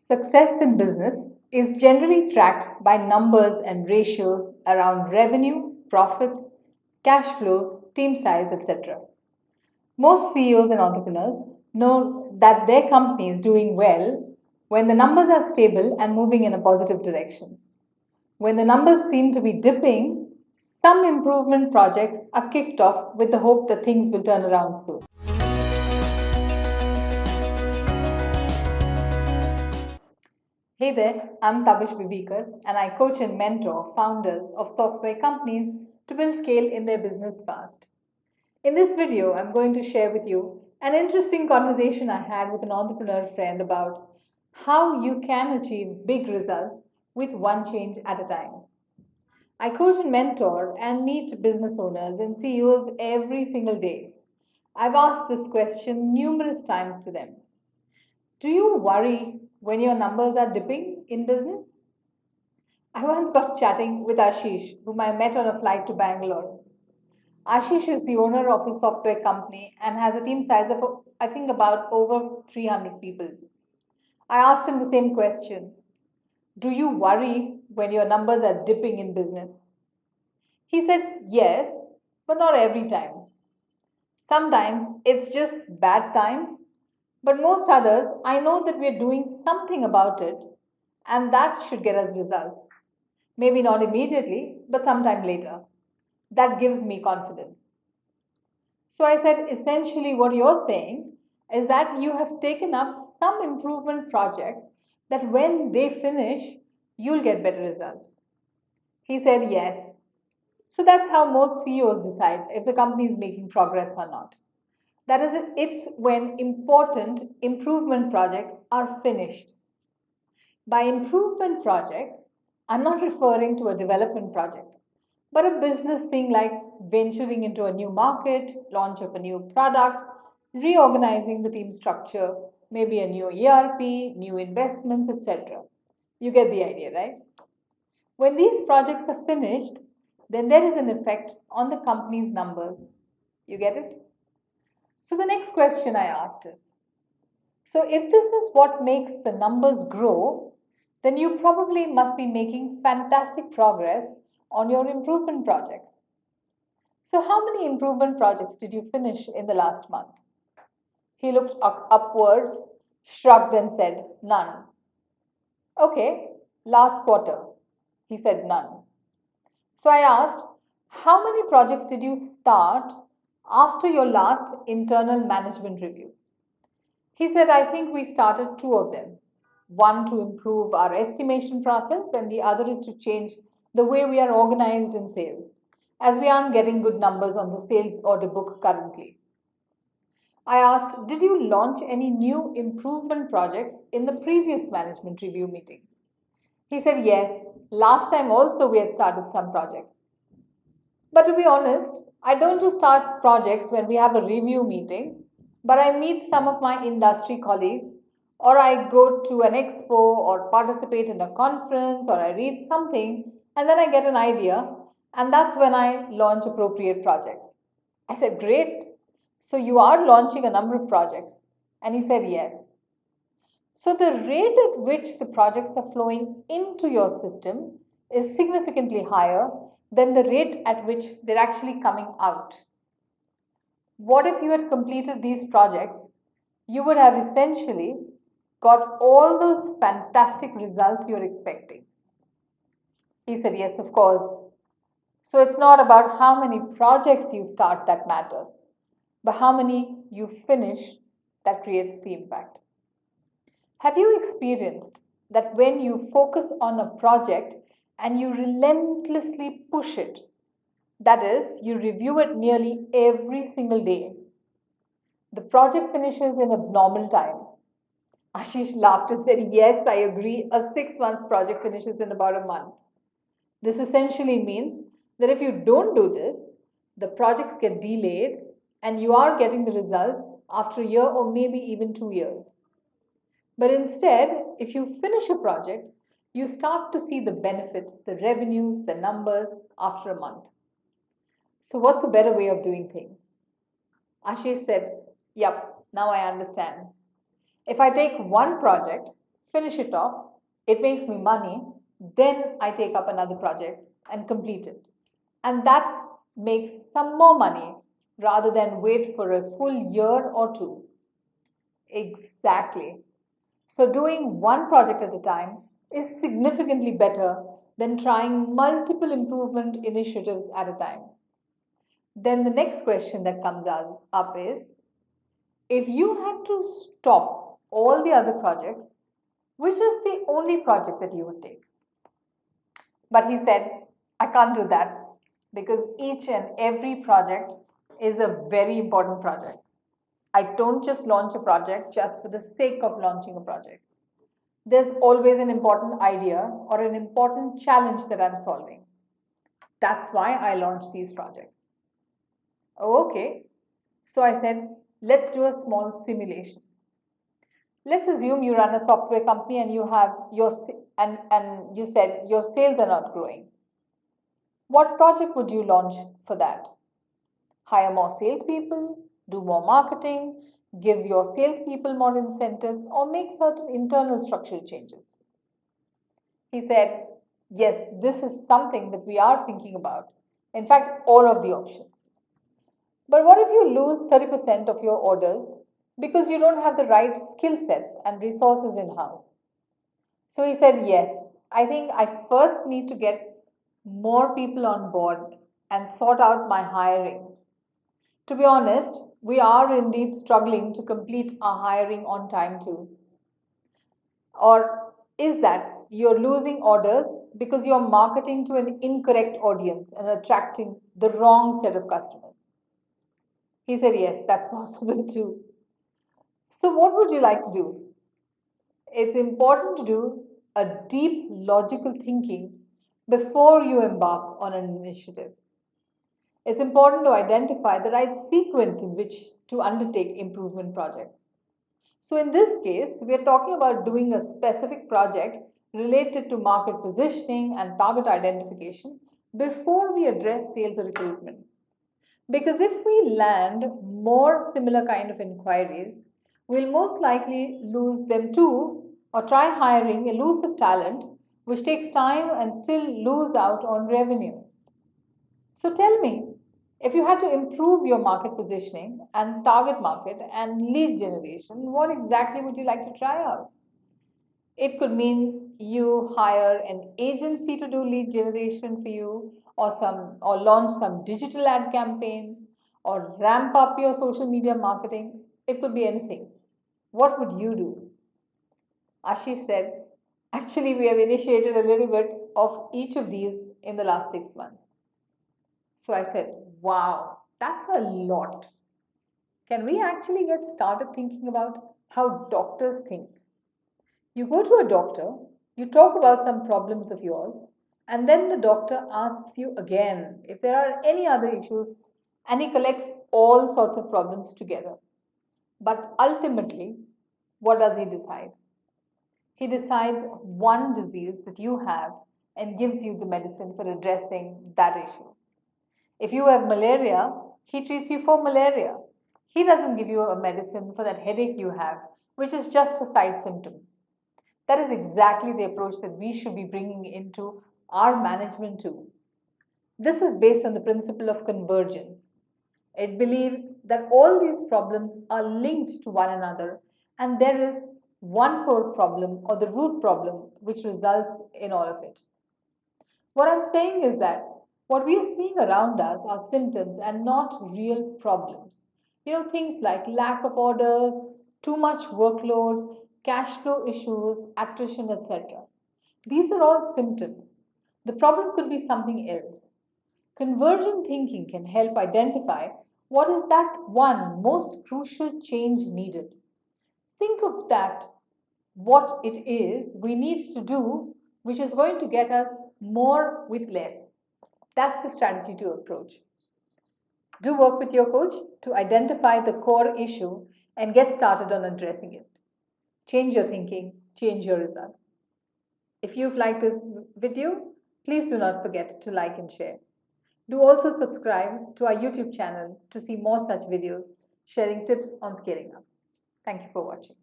Success in business is generally tracked by numbers and ratios around revenue, profits, cash flows, team size, etc. Most CEOs and entrepreneurs know that their company is doing well when the numbers are stable and moving in a positive direction. When the numbers seem to be dipping, some improvement projects are kicked off with the hope that things will turn around soon. Hey there, I'm Tabish Bibikar and I coach and mentor founders of software companies to build scale in their business fast. In this video, I'm going to share with you an interesting conversation I had with an entrepreneur friend about how you can achieve big results with one change at a time. I coach and mentor and meet business owners and CEOs every single day. I've asked this question numerous times to them. Do you worry when your numbers are dipping in business? I once got chatting with Ashish, whom I met on a flight to Bangalore. Ashish is the owner of a software company and has a team size of, I think, about over 300 people. I asked him the same question. Do you worry when your numbers are dipping in business? He said, yes, but not every time. Sometimes it's just bad times, but most others, I know that we're doing something about it, and that should get us results. Maybe not immediately, but sometime later. That gives me confidence. So I said, essentially, what you're saying is that you have taken up some improvement project that when they finish, you'll get better results. He said, yes. So that's how most CEOs decide if the company is making progress or not. That is, it's when important improvement projects are finished. By improvement projects, I'm not referring to a development project, but a business thing like venturing into a new market, launch of a new product, reorganizing the team structure, maybe a new ERP, new investments, etc. You get the idea, right? When these projects are finished, then there is an effect on the company's numbers. You get it? So the next question I asked is, so if this is what makes the numbers grow, then you probably must be making fantastic progress on your improvement projects. So how many improvement projects did you finish in the last month? He looked upwards, shrugged and said, none. Okay, last quarter. He said none. So I asked, how many projects did you start after your last internal management review? He said, I think we started two of them. One to improve our estimation process, and the other is to change the way we are organized in sales, as we aren't getting good numbers on the sales order book currently. I asked, did you launch any new improvement projects in the previous management review meeting? He said, yes, last time also we had started some projects. But to be honest, I don't just start projects when we have a review meeting, but I meet some of my industry colleagues, or I go to an expo, or participate in a conference, or I read something, and then I get an idea, and that's when I launch appropriate projects. I said, great. So you are launching a number of projects. And he said, yes. So the rate at which the projects are flowing into your system is significantly higher than the rate at which they're actually coming out. What if you had completed these projects? You would have essentially got all those fantastic results you're expecting. He said, yes, of course. So it's not about how many projects you start that matters, but how many you finish that creates the impact. Have you experienced that when you focus on a project and you relentlessly push it, that is, you review it nearly every single day, the project finishes in abnormal time? Ashish laughed and said, yes, I agree. A 6 months project finishes in about a month. This essentially means that if you don't do this, the projects get delayed and you are getting the results after a year or maybe even 2 years. But instead, if you finish a project, you start to see the benefits, the revenues, the numbers after a month. So, what's a better way of doing things? Ashish said, yep, now I understand. If I take one project, finish it off, it makes me money, then I take up another project and complete it. And that makes some more money rather than wait for a full year or two. Exactly. So, doing one project at a time is significantly better than trying multiple improvement initiatives at a time. Then the next question that comes up is, if you had to stop all the other projects, which is the only project that you would take? But he said, I can't do that because each and every project is a very important project. I don't just launch a project just for the sake of launching a project. There's always an important idea or an important challenge that I'm solving. That's why I launch these projects. Oh, okay. So I said, let's do a small simulation. Let's assume you run a software company and you have and you said your sales are not growing. What project would you launch for that? Hire more salespeople, do more marketing, give your salespeople more incentives, or make certain internal structural changes? He said, yes, this is something that we are thinking about. In fact, all of the options. But what if you lose 30% of your orders because you don't have the right skill sets and resources in house? So he said, yes, I think I first need to get more people on board and sort out my hiring. To be honest, we are indeed struggling to complete our hiring on time too. Or is that you're losing orders because you're marketing to an incorrect audience and attracting the wrong set of customers? He said, yes, that's possible too. So, what would you like to do? It's important to do a deep logical thinking before you embark on an initiative. It's important to identify the right sequence in which to undertake improvement projects. So, in this case, we are talking about doing a specific project related to market positioning and target identification before we address sales or recruitment. Because if we land more similar kind of inquiries, we'll most likely lose them too, or try hiring elusive talent, which takes time and still lose out on revenue. So tell me, if you had to improve your market positioning and target market and lead generation, what exactly would you like to try out? It could mean you hire an agency to do lead generation for you, or launch some digital ad campaigns, or ramp up your social media marketing. It could be anything. What would you do? Ashish said, actually, we have initiated a little bit of each of these in the last 6 months. So I said, wow, that's a lot. Can we actually get started thinking about how doctors think? You go to a doctor, you talk about some problems of yours, and then the doctor asks you again if there are any other issues, and he collects all sorts of problems together. But ultimately, what does he decide? He decides one disease that you have and gives you the medicine for addressing that issue. If you have malaria, he treats you for malaria. He doesn't give you a medicine for that headache you have, which is just a side symptom. That is exactly the approach that we should be bringing into our management too. This is based on the principle of convergence. It believes that all these problems are linked to one another and there is one core problem or the root problem which results in all of it. What I'm saying is that what we are seeing around us are symptoms and not real problems. Things like lack of orders, too much workload, cash flow issues, attrition, etc. These are all symptoms. The problem could be something else. Convergent thinking can help identify what is that one most crucial change needed. Think of that, what it is we need to do, which is going to get us more with less. That's the strategy to approach. Do work with your coach to identify the core issue and get started on addressing it. Change your thinking, change your results. If you've liked this video, please do not forget to like and share. Do also subscribe to our YouTube channel to see more such videos sharing tips on scaling up. Thank you for watching.